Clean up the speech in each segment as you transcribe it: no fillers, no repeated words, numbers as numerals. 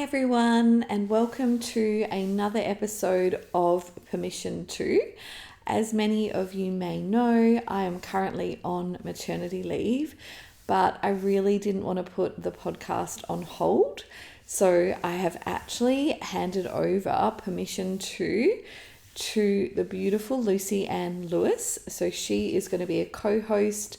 everyone, and welcome to another episode of Permission To. As many of you may know, I am currently on maternity leave, but I really didn't want to put the podcast on hold. So I have actually handed over Permission to the beautiful Lucy Ann Lewis. So she is going to be a co-host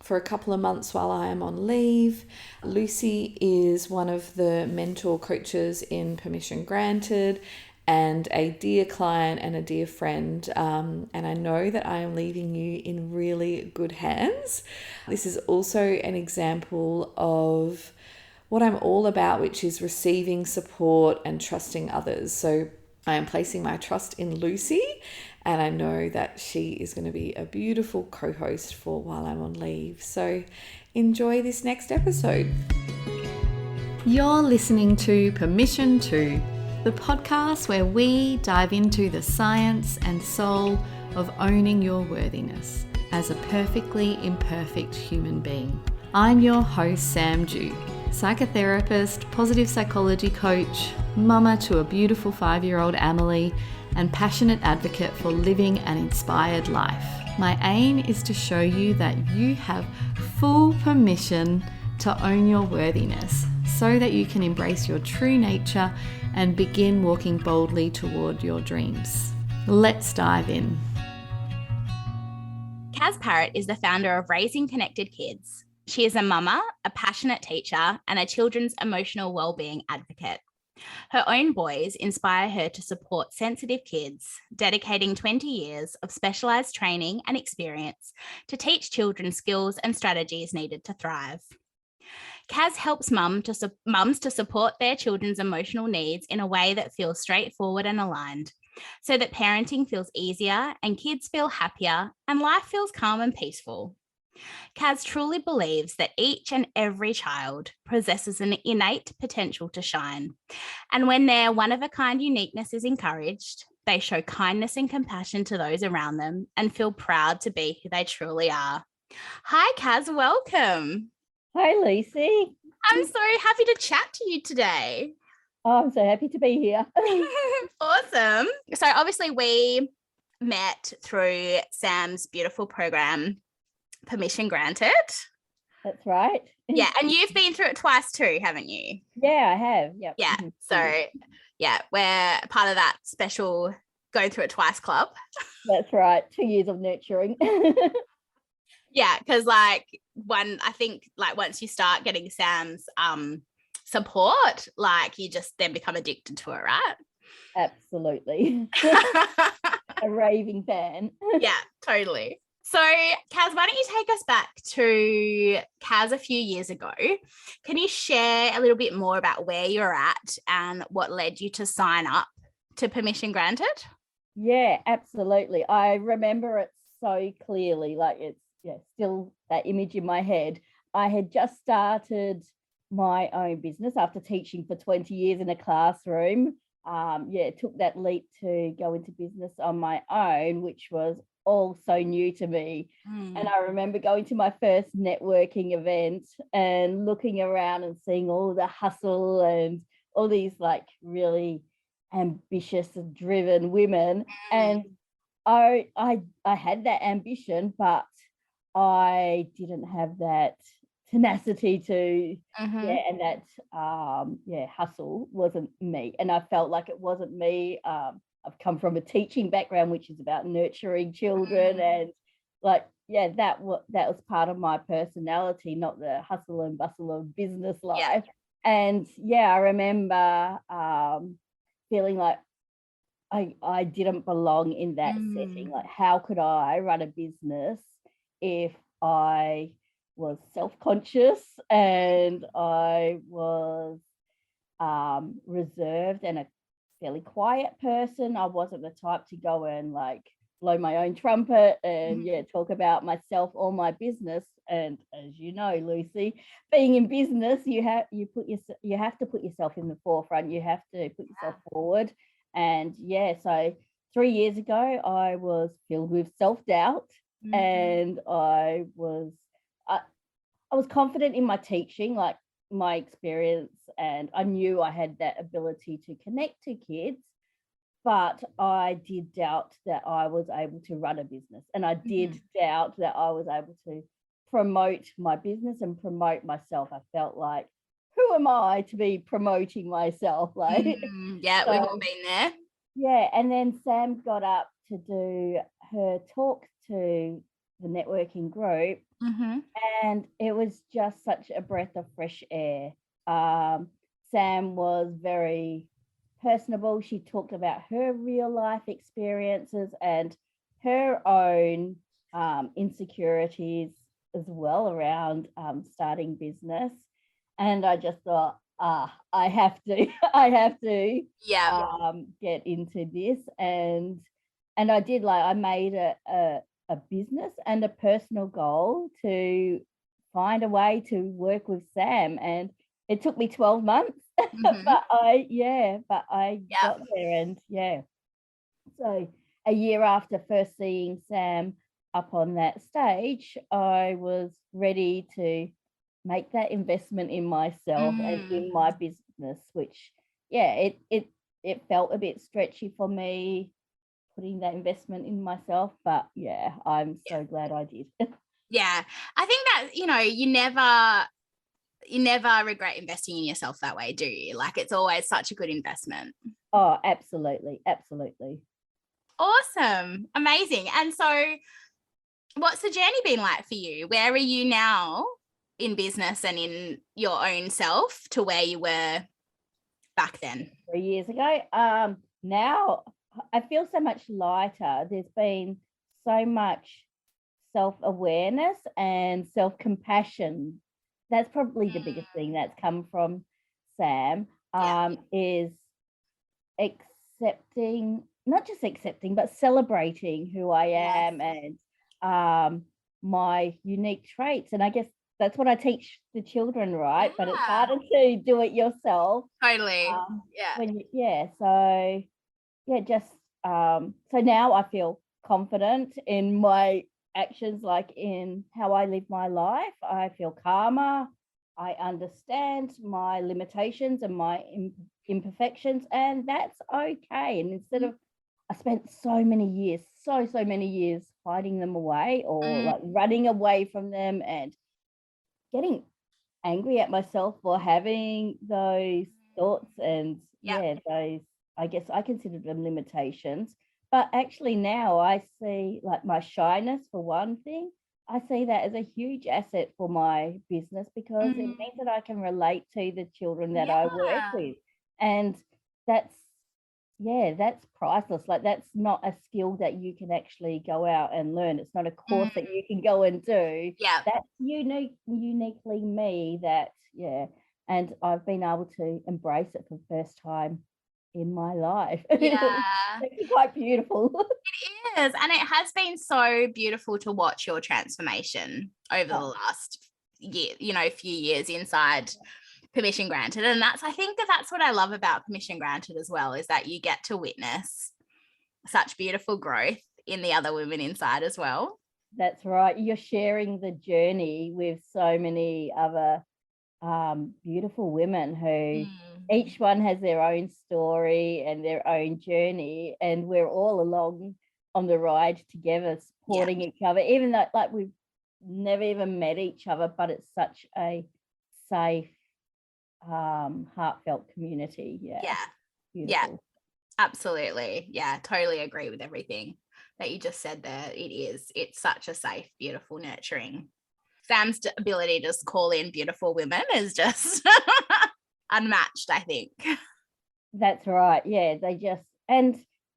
for a couple of months while I am on leave. Lucy is one of the mentor coaches in Permission Granted and a dear client and a dear friend. And I know that I am leaving you in really good hands. This is also an example of what I'm all about, which is receiving support and trusting others. So I am placing my trust in Lucy, and I know that she is going to be a beautiful co-host for while I'm on leave. So enjoy this next episode. You're listening to Permission To, the podcast where we dive into the science and soul of owning your worthiness as a perfectly imperfect human being. I'm your host, Sam Dew, psychotherapist, positive psychology coach, mama to a beautiful 5-year-old Amelie, and passionate advocate for living an inspired life. My aim is to show you that you have full permission to own your worthiness so that you can embrace your true nature and begin walking boldly toward your dreams. Let's dive in. Kaz Parrott is the founder of Raising Connected Kids. She is a mama, a passionate teacher, and a children's emotional wellbeing advocate. Her own boys inspire her to support sensitive kids, dedicating 20 years of specialised training and experience to teach children skills and strategies needed to thrive. Kaz helps mums to support their children's emotional needs in a way that feels straightforward and aligned, so that parenting feels easier and kids feel happier and life feels calm and peaceful. Kaz truly believes that each and every child possesses an innate potential to shine. And when their one-of-a-kind uniqueness is encouraged, they show kindness and compassion to those around them and feel proud to be who they truly are. Hi, Kaz, welcome. Hi, Lucy. I'm so happy to chat to you today. Oh, I'm so happy to be here. Awesome. So obviously we met through Sam's beautiful program, Permission Granted. That's right. Yeah, and you've been through it twice too, haven't you? Yeah, I have. Yep. Yeah. So yeah, we're part of that special Go Through It Twice club. That's right. 2 years of nurturing. Yeah, because I think once you start getting Sam's support, you just then become addicted to it, right? Absolutely. A raving fan. Yeah, totally. So, Kaz, why don't you take us back to Kaz a few years ago? Can you share a little bit more about where you're at and what led you to sign up to Permission Granted? Yeah, absolutely. I remember it so clearly. It's still that image in my head. I had just started my own business after teaching for 20 years in a classroom. Took that leap to go into business on my own, which was all so new to me. And I remember going to my first networking event and looking around and seeing all the hustle and all these really ambitious and driven women. And I had that ambition, but I didn't have that tenacity to and that hustle wasn't me, and I felt like it wasn't me. I've come from a teaching background, which is about nurturing children, and that was part of my personality, not the hustle and bustle of business life. And I remember feeling like I didn't belong in that setting. How could I run a business if I was self-conscious and I was reserved and a fairly quiet person? I wasn't the type to go and blow my own trumpet and talk about myself or my business. And as you know, Lucy, being in business, you have to put yourself in the forefront. You have to put yourself forward. And so 3 years ago, I was filled with self-doubt, and I was confident in my teaching. my experience, and I knew I had that ability to connect to kids, but I did doubt that I was able to run a business, and I did doubt that I was able to promote my business and promote myself. I felt like, who am I to be promoting myself? Like, yeah, we've all been there. Yeah, and then Sam got up to do her talk to the networking group, and it was just such a breath of fresh air. Sam was very personable. She talked about her real life experiences and her own insecurities as well around starting business. And I just thought, I have to get into this. And I did. Like, I made a business and a personal goal to find a way to work with Sam, and it took me 12 months, but I got there. And so a year after first seeing Sam up on that stage, I was ready to make that investment in myself and in my business, which it felt a bit stretchy for me putting that investment in myself, but I'm so glad I did. Yeah, I think that, you never regret investing in yourself that way, do you? Like, it's always such a good investment. Oh, absolutely. Awesome. Amazing. And so what's the journey been like for you? Where are you now in business and in your own self to where you were back then? 3 years ago. Now I feel so much lighter. There's been so much self-awareness and self-compassion. That's probably the biggest thing that's come from Sam, is accepting, not just accepting, but celebrating who I am and my unique traits. And I guess that's what I teach the children, right? But it's harder to do it yourself. Totally. So now I feel confident in my actions, like in how I live my life. I feel calmer. I understand my limitations and my imperfections, and that's okay. And instead of, I spent so many years hiding them away, or like running away from them and getting angry at myself for having those thoughts and those, I guess I consider them limitations. But actually now I see, like, my shyness, for one thing, I see that as a huge asset for my business, because it means that I can relate to the children that I work with. And that's priceless. Like, that's not a skill that you can actually go out and learn. It's not a course that you can go and do. That's uniquely me. And I've been able to embrace it for the first time in my life. It's quite beautiful. It is, and it has been so beautiful to watch your transformation over the last year, few years inside Permission Granted. And I think that's what I love about Permission Granted as well, is that you get to witness such beautiful growth in the other women inside as well. That's right. You're sharing the journey with so many other beautiful women who each one has their own story and their own journey, and we're all along on the ride together, supporting each other, even though, like, we've never even met each other, but it's such a safe, heartfelt community. Beautiful. Absolutely. Totally agree with everything that you just said there. It's such a safe, beautiful, nurturing. Sam's ability to just call in beautiful women is just unmatched, I think. That's right. And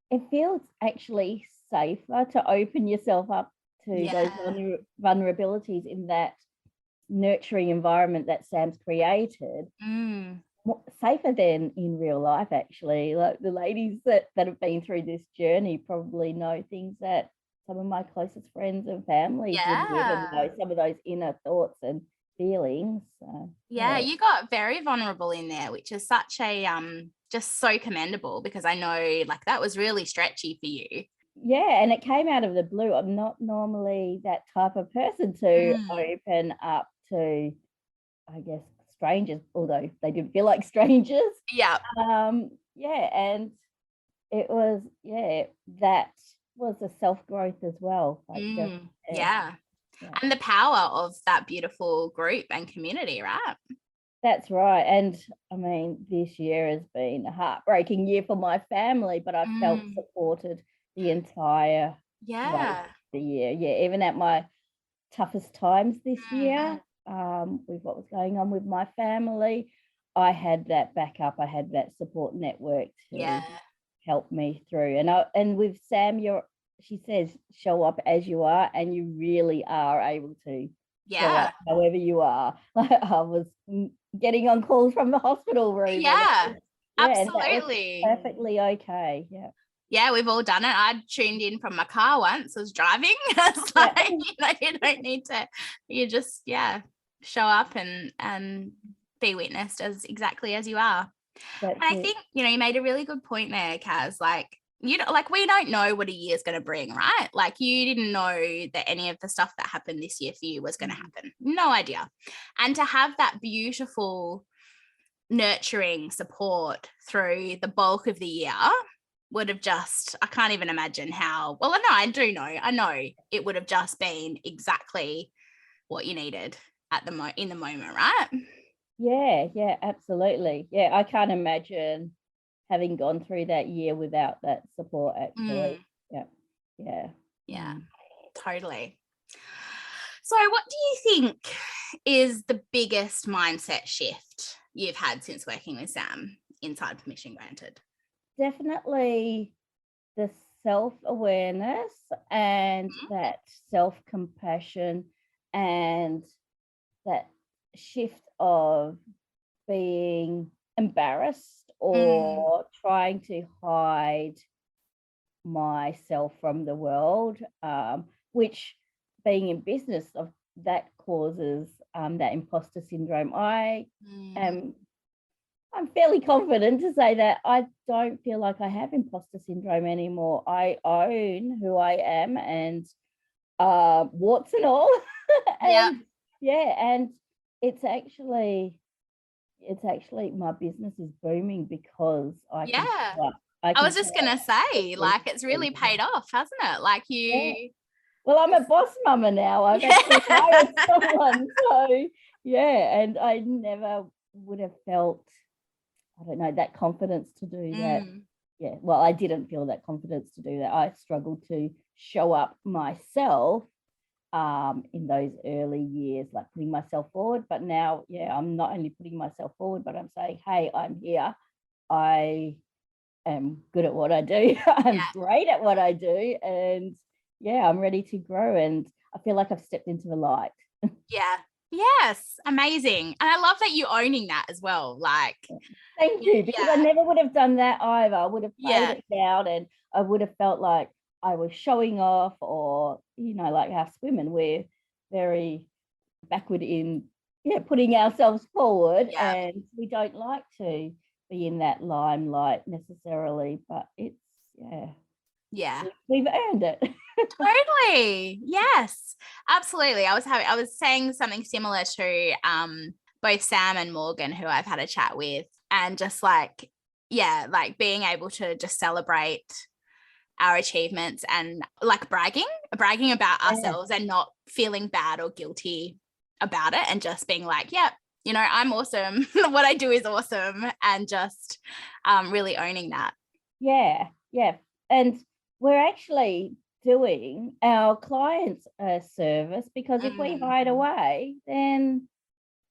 it feels actually safer to open yourself up to those vulnerabilities in that nurturing environment that Sam's created. Safer than in real life, actually. Like, the ladies that have been through this journey probably know things that some of my closest friends and family wouldn't even know, some of those inner thoughts and feelings. So, you got very vulnerable in there, which is such a just so commendable, because I know, like, that was really stretchy for you. And it came out of the blue. I'm not normally that type of person to open up to, I guess, strangers, although they didn't feel like strangers. Yeah. And it was, that was a self-growth as well. Like yeah. And the power of that beautiful group and community, right? That's right. And I mean, this year has been a heartbreaking year for my family, but I felt supported the entire way of the year. Yeah, even at my toughest times this year, with what was going on with my family, I had that backup. I had that support network to help me through. And with Sam, she says, show up as you are, and you really are able to show up however you are. I was getting on calls from the hospital room. Absolutely. Perfectly okay. Yeah, we've all done it. I tuned in from my car once. I was driving. It's like, you don't need to, you just, show up and be witnessed as exactly as you are. And I think, you made a really good point there, Kaz. Like, we don't know what a year is going to bring, right? Like, you didn't know that any of the stuff that happened this year for you was going to happen. No idea. And to have that beautiful, nurturing support through the bulk of the year would have just, I can't even imagine how, well, no, I do know. I know it would have just been exactly what you needed in the moment, right? Yeah, absolutely. Yeah, I can't imagine having gone through that year without that support, actually. Yeah, totally. So what do you think is the biggest mindset shift you've had since working with Sam inside Permission Granted? Definitely the self-awareness and that self-compassion and that shift of being embarrassed or trying to hide myself from the world, which being in business, that causes that imposter syndrome. I'm fairly confident to say that I don't feel like I have imposter syndrome anymore. I own who I am, and warts and all. And it's actually my business is booming because I was just gonna say, like, it's really paid off, hasn't it? Like, you well, I'm a boss mama now. I've actually hired someone. So and I never would have felt, I don't know, that confidence to do that. Well, I didn't feel that confidence to do that. I struggled to show up myself in those early years, like putting myself forward. But now, I'm not only putting myself forward, but I'm saying, hey, I'm here. I am good at what I do. I'm great at what I do. And I'm ready to grow. And I feel like I've stepped into the light. Yes, amazing. And I love that you owning that as well. Like, thank you, because I never would have done that either. I would have played it down, and I would have felt like I was showing off, or like us women, we're very backward in putting ourselves forward, and we don't like to be in that limelight necessarily, but it's we've earned it. Totally. Yes, absolutely. I was saying something similar to both Sam and Morgan, who I've had a chat with, and just like being able to just celebrate our achievements and like bragging about ourselves and not feeling bad or guilty about it, and just being like, I'm awesome. What I do is awesome, and just really owning that. And we're actually doing our clients a service, because if we hide away, then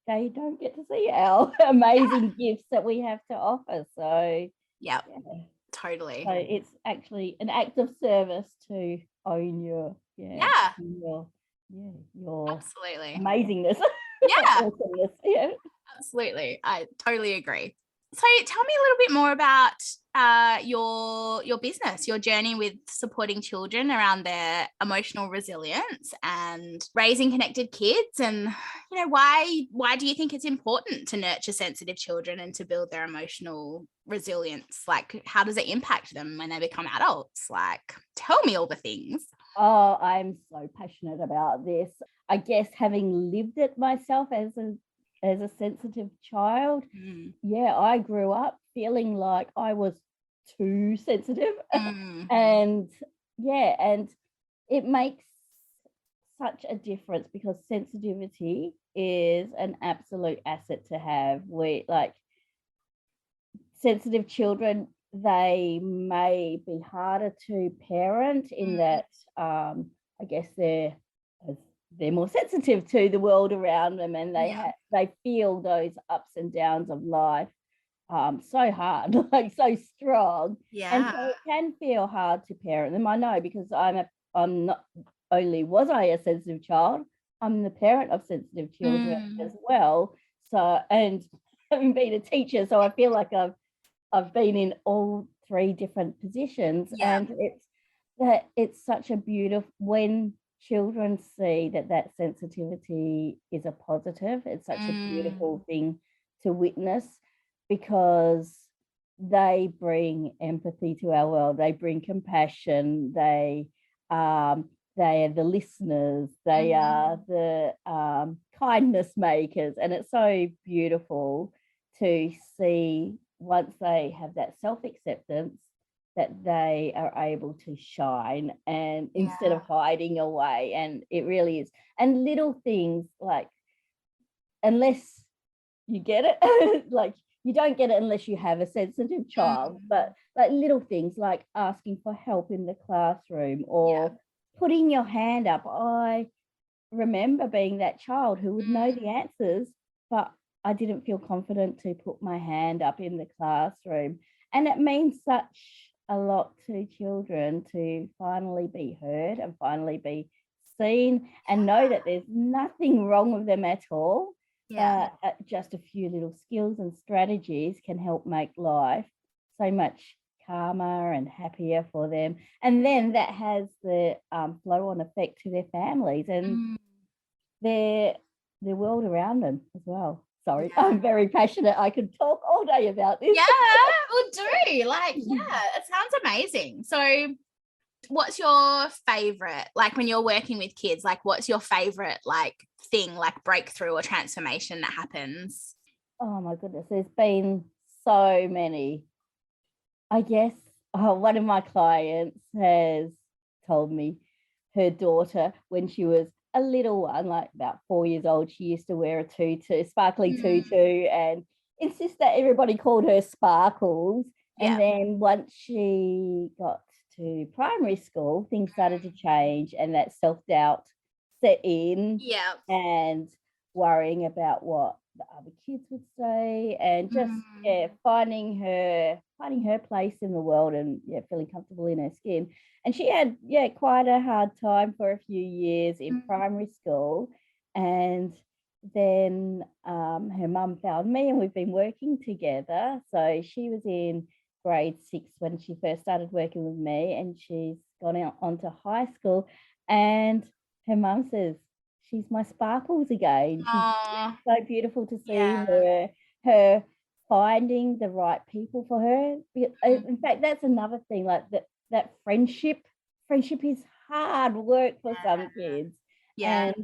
they don't get to see our amazing gifts that we have to offer. So totally. So it's actually an act of service to own your absolutely amazingness. Awesomeness. Absolutely. I totally agree. So tell me a little bit more about your business, your journey with supporting children around their emotional resilience and raising connected kids, and why do you think it's important to nurture sensitive children and to build their emotional resilience? Like, how does it impact them when they become adults? Like, tell me all the things. Oh, I'm so passionate about this. I guess having lived it myself as a as a sensitive child. Yeah, I grew up feeling like I was too sensitive. And it makes such a difference because sensitivity is an absolute asset to have. We like sensitive children, they may be harder to parent in that I guess they're more sensitive to the world around them, and they feel those ups and downs of life so hard, like so strong. And so it can feel hard to parent them. I know, because I'm not only was I a sensitive child, I'm the parent of sensitive children as well. So, and having been a teacher, so I feel like I've been in all three different positions. And it's such a beautiful, when children see that sensitivity is a positive, it's such a beautiful thing to witness, because they bring empathy to our world. They bring compassion. They are the listeners. They are the kindness makers. And it's so beautiful to see, once they have that self-acceptance, that they are able to shine, and instead of hiding away. And it really is. And little things like, unless you get it, like, you don't get it unless you have a sensitive child, but like little things like asking for help in the classroom, or putting your hand up. I remember being that child who would know the answers, but I didn't feel confident to put my hand up in the classroom. And it means such a lot to children to finally be heard and finally be seen, and know that there's nothing wrong with them at all. Just a few little skills and strategies can help make life so much calmer and happier for them. And then that has the flow-on effect to their families and their world around them as well. Sorry, I'm very passionate. I could talk all day about this. Yeah, we'll do. Like, it sounds amazing. So what's your favorite, like when you're working with kids, like what's your favorite like thing, like breakthrough or transformation that happens? Oh my goodness, there's been so many. I guess one of my clients has told me her daughter, when she was a little one, like about 4 years old, she used to wear a tutu, sparkly tutu, and insist that everybody called her Sparkles. And then once she got to primary school, things started to change, and that self-doubt set in, and worrying about what the other kids would say, and just finding her place in the world, and feeling comfortable in her skin. And she had quite a hard time for a few years in primary school, and then her mum found me, and we've been working together. So she was in grade 6 when she first started working with me, and she's gone on to high school, and her mum says she's my Sparkles again. She's so beautiful to see her finding the right people for her. In fact, that's another thing, like that friendship is hard work for some kids. And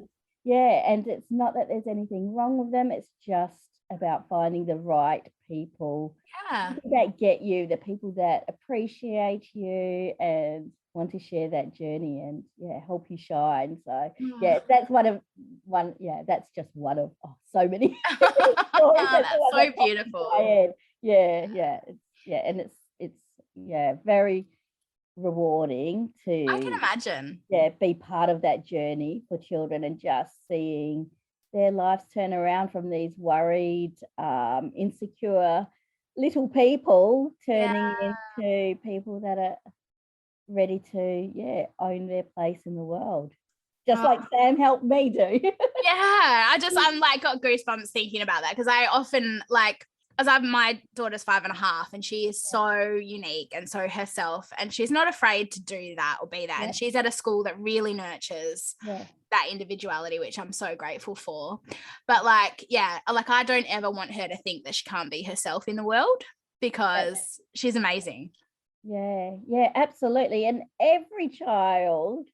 it's not that there's anything wrong with them, it's just about finding the right people that get you, the people that appreciate you and want to share that journey and help you shine. So that's that's just one of so many stories. That's so beautiful. And it's very rewarding to, I can imagine, be part of that journey for children, and just seeing their lives turn around from these worried, insecure little people turning into people that are ready to own their place in the world, just like Sam helped me do. I'm like got goosebumps thinking about that, because I often like, as my daughter's 5.5, and she is so unique and so herself, and she's not afraid to do that or be that. And she's at a school that really nurtures that individuality, which I'm so grateful for. But like I don't ever want her to think that she can't be herself in the world, because she's amazing. Absolutely. And every child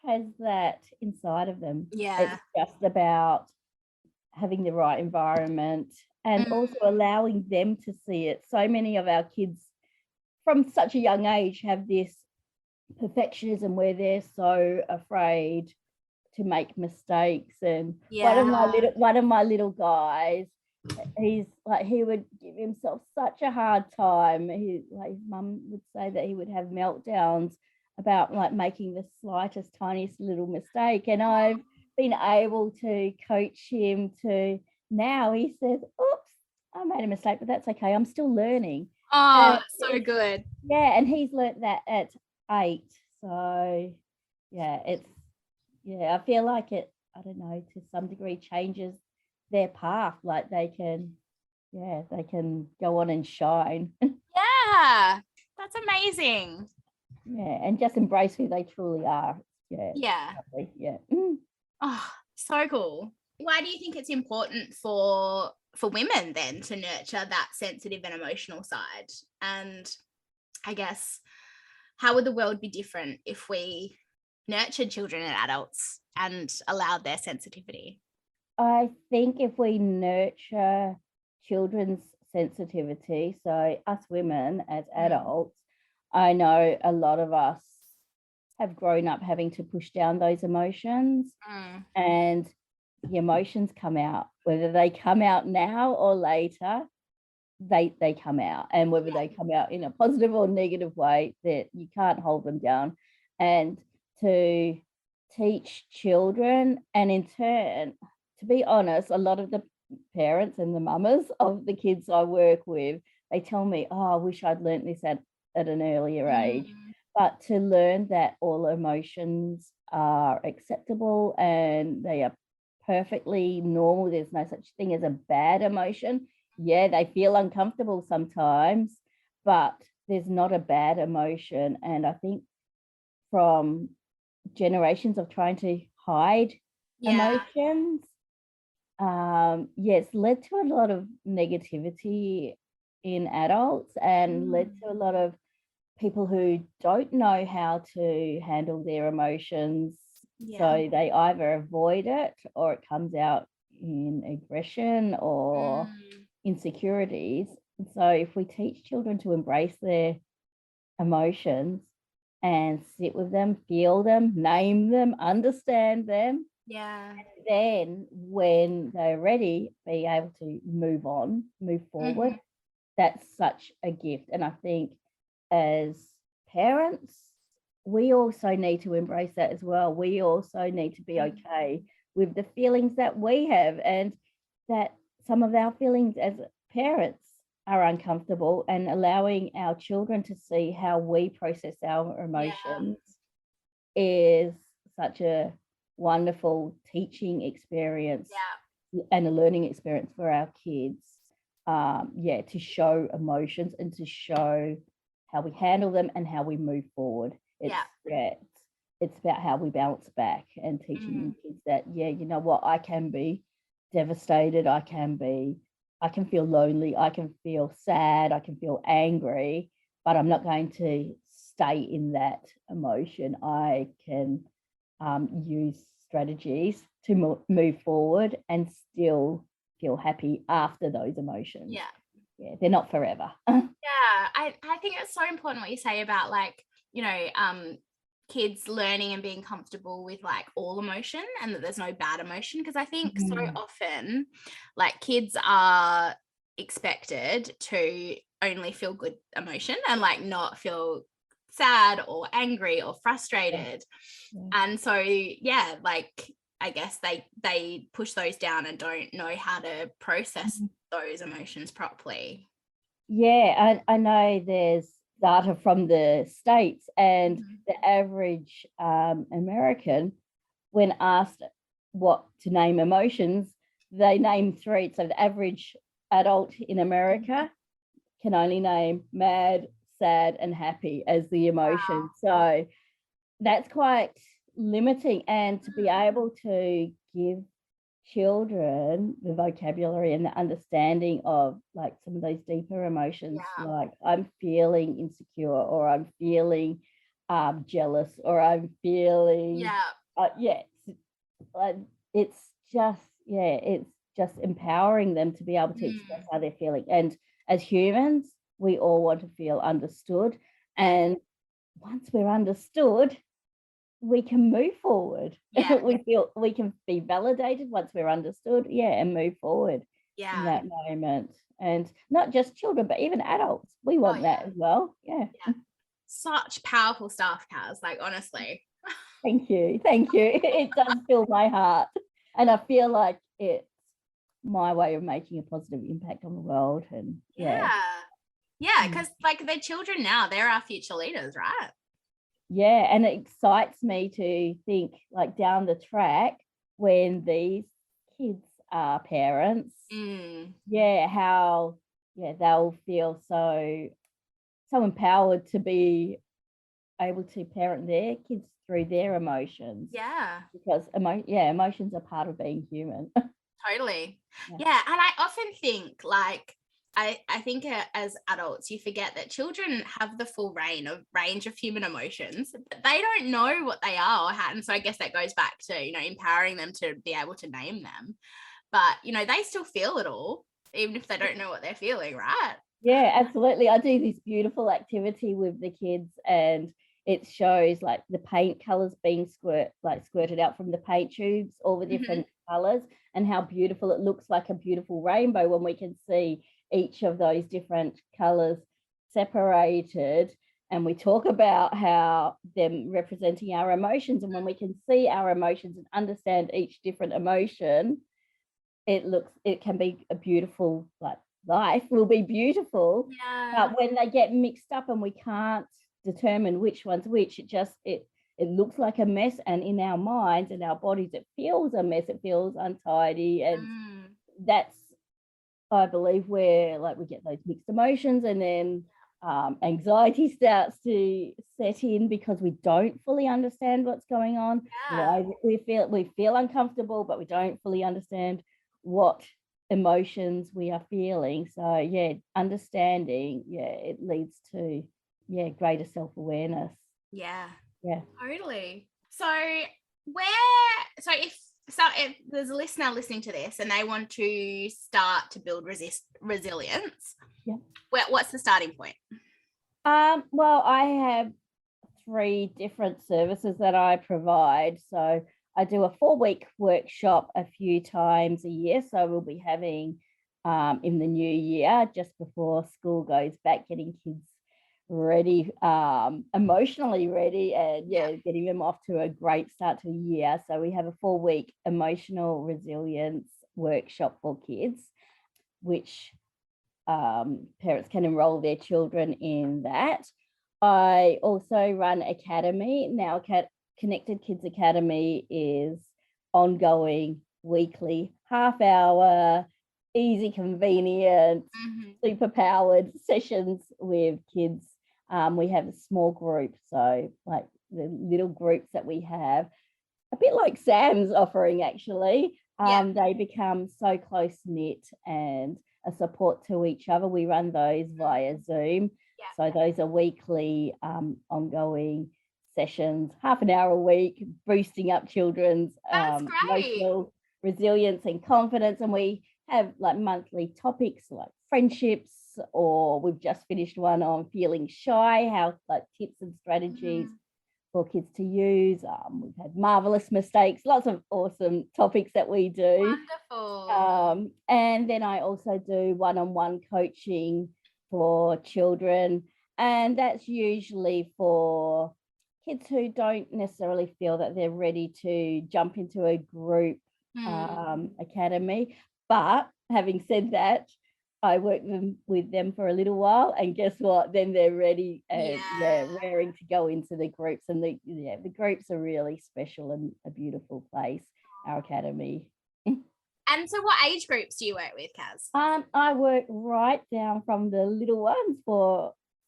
has that inside of them. It's just about having the right environment, and also allowing them to see it. So many of our kids from such a young age have this perfectionism where they're so afraid to make mistakes. And one of my little guys, he's like, he would give himself such a hard time. His mum would say that he would have meltdowns about like making the slightest, tiniest little mistake. And I've been able to coach him to now he says, oops, I made a mistake, but that's okay. I'm still learning. Oh, so good. Yeah, and he's learnt that at 8. So yeah, I feel like it, I don't know, to some degree changes their path. Like they can go on and shine. Yeah, that's amazing. Yeah, and just embrace who they truly are. Yeah. Lovely. Yeah. Oh, so cool. Why do you think it's important for women then to nurture that sensitive and emotional side? And I guess, how would the world be different if we nurtured children and adults and allowed their sensitivity? I think if we nurture children's sensitivity, so us women as adults, I know a lot of us have grown up having to push down those emotions, and the emotions come out, whether they come out now or later, they come out, and whether they come out in a positive or negative way, that you can't hold them down. And to teach children, and in turn, to be honest, a lot of the parents and the mamas of the kids I work with, they tell me, oh, I wish I'd learnt this at an earlier age. But to learn that all emotions are acceptable and they are perfectly normal, there's no such thing as a bad emotion. Yeah, they feel uncomfortable sometimes, but there's not a bad emotion. And I think from generations of trying to hide emotions, it's led to a lot of negativity in adults, and led to a lot of people who don't know how to handle their emotions. So they either avoid it, or it comes out in aggression or insecurities. So if we teach children to embrace their emotions and sit with them, feel them, name them, understand them, then when they're ready, be able to move forward. That's such a gift. And I think as parents, we also need to embrace that as well. We also need to be okay with the feelings that we have, and that some of our feelings as parents are uncomfortable, and allowing our children to see how we process our emotions is such a wonderful teaching experience and a learning experience for our kids. To show emotions and to show how we handle them and how we move forward. It's about how we bounce back, and teaching kids that, you know what, I can be devastated, I can feel lonely, I can feel sad, I can feel angry, but I'm not going to stay in that emotion. I can use strategies to move forward and still feel happy after those emotions. They're not forever. I think it's so important what you say about, like, you know, kids learning and being comfortable with like all emotion, and that there's no bad emotion, because I think so often like kids are expected to only feel good emotion and like not feel sad or angry or frustrated. And so like I guess they push those down and don't know how to process those emotions properly. I know there's data from the States, and the average American, when asked what to name emotions, they name 3. So the average adult in America can only name mad, sad, and happy as the emotions. So that's quite limiting. And to be able to give children the vocabulary and the understanding of like some of those deeper emotions, like I'm feeling insecure, or I'm feeling jealous, or I'm feeling it's just empowering them to be able to express how they're feeling. And as humans, we all want to feel understood. And once we're understood, we can move forward. Yeah. we can be validated once we're understood, and move forward in that moment. And not just children, but even adults. We want that as well. Yeah. Such powerful stuff, Kaz, like honestly. Thank you. It does fill my heart. And I feel like it's my way of making a positive impact on the world. And because like the children now, they're our future leaders, right? Yeah, and it excites me to think like down the track when these kids are parents, how they'll feel so empowered to be able to parent their kids through their emotions. Yeah. Because emotions are part of being human. Totally. Yeah. And I often think like I think as adults, you forget that children have the full range of human emotions, but they don't know what they are or how. And so I guess that goes back to, empowering them to be able to name them. But, they still feel it all, even if they don't know what they're feeling, right? Yeah, absolutely. I do this beautiful activity with the kids, and it shows like the paint colors being squirted out from the paint tubes, all the different colors, and how beautiful it looks, like a beautiful rainbow when we can see each of those different colors separated. And we talk about how them representing our emotions, and when we can see our emotions and understand each different emotion, it can be a beautiful, like, life will be beautiful. But when they get mixed up and we can't determine which one's which, it looks like a mess, and in our minds and our bodies it feels a mess, it feels untidy. And that's, I believe, where like we get those mixed emotions, and then anxiety starts to set in because we don't fully understand what's going on. Why we feel uncomfortable, but we don't fully understand what emotions we are feeling. So understanding, it leads to greater self-awareness. Yeah Totally. So if there's a listener listening to this and they want to start to build resilience, what's the starting point? Well, I have 3 different services that I provide. So I do a 4-week workshop a few times a year. So we'll be having in the new year, just before school goes back, getting kids ready, emotionally ready, and getting them off to a great start to the year. So we have a 4-week emotional resilience workshop for kids, which parents can enroll their children in that. I also run Academy. Now, Connected Kids Academy is ongoing, weekly, half-hour, easy, convenient, superpowered sessions with kids. We have a small group, so like the little groups that we have, a bit like Sam's offering actually. They become so close-knit and a support to each other. We run those via Zoom. So those are weekly, ongoing sessions, half an hour a week, boosting up children's emotional resilience and confidence. And we have like monthly topics like friendships, or we've just finished one on feeling shy, how like tips and strategies for kids to use. We've had marvelous mistakes, lots of awesome topics that we do. Wonderful. And then I also do one-on-one coaching for children, and that's usually for kids who don't necessarily feel that they're ready to jump into a group academy. But having said that, I work with them for a little while, and guess what? Then they're ready and raring to go into the groups. And the groups are really special and a beautiful place, our academy. And so what age groups do you work with, Kaz? I work right down from the little ones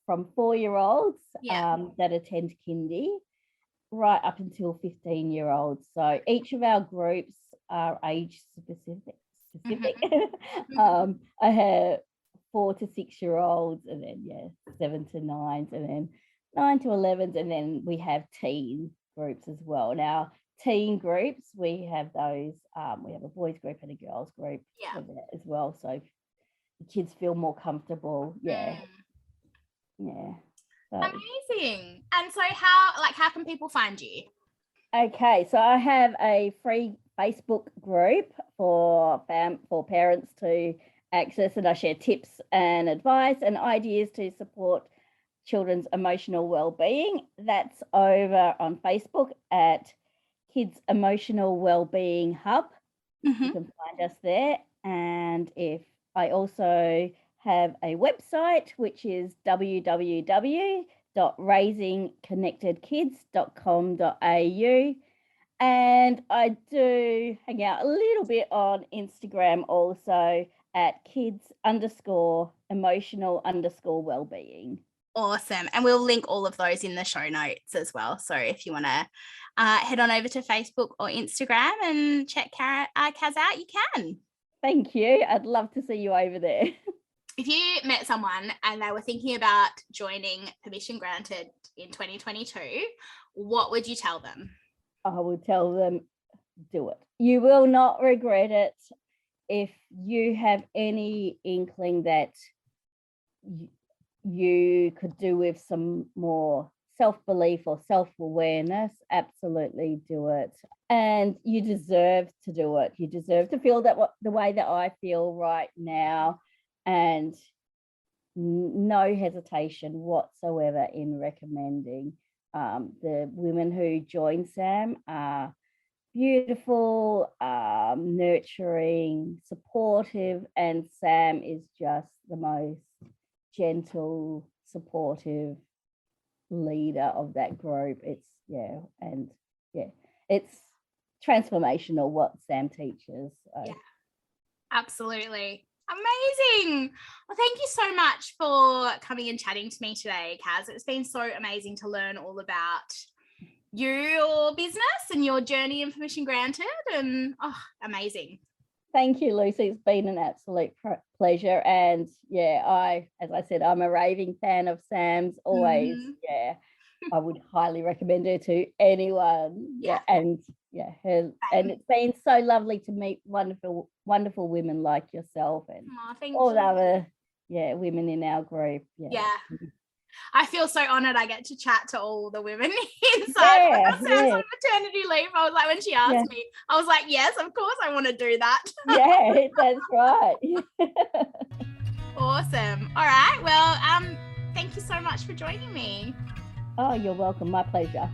from 4-year-olds that attend kindy, right up until 15-year-olds. So each of our groups are age specific. I have 4 to 6-year-olds, and then 7 to 9s, and then 9 to 11s, and then we have teen groups as well. Now, teen groups, we have those. We have a boys group and a girls group Yeah. as well. So the kids feel more comfortable. Yeah. Yeah. So. Amazing. And so how can people find you? Okay, so I have a free Facebook group for parents to access, and I share tips and advice and ideas to support children's emotional well-being. That's over on Facebook at Kids Emotional Wellbeing Hub. You can find us there. And if I also have a website, which is www.raisingconnectedkids.com.au. And I do hang out a little bit on Instagram also at kids_emotional_wellbeing. Awesome. And we'll link all of those in the show notes as well. So if you want to head on over to Facebook or Instagram and check Kaz out, you can. Thank you. I'd love to see you over there. If you met someone and they were thinking about joining Permission Granted in 2022, what would you tell them? I would tell them, do it. You will not regret it. If you have any inkling that you could do with some more self-belief or self-awareness, absolutely do it. And you deserve to do it. You deserve to feel the way that I feel right now, and no hesitation whatsoever in recommending. The women who join Sam are beautiful, nurturing, supportive, and Sam is just the most gentle, supportive leader of that group. It's transformational what Sam teaches. So. Yeah, absolutely. Amazing. Well, thank you so much for coming and chatting to me today, Kaz. It's been so amazing to learn all about your business and your journey in Permission Granted, and amazing. Thank you, Lucy. It's been an absolute pleasure. And as I said, I'm a raving fan of Sam's always. I would highly recommend her to anyone. And it's been so lovely to meet wonderful women like yourself and all the other women in our group. I feel so honoured I get to chat to all the women inside. When I was on maternity leave, I was like, when she asked me, I was like, yes, of course I want to do that. That's right. Awesome. All right. Well, thank you so much for joining me. Oh, you're welcome. My pleasure.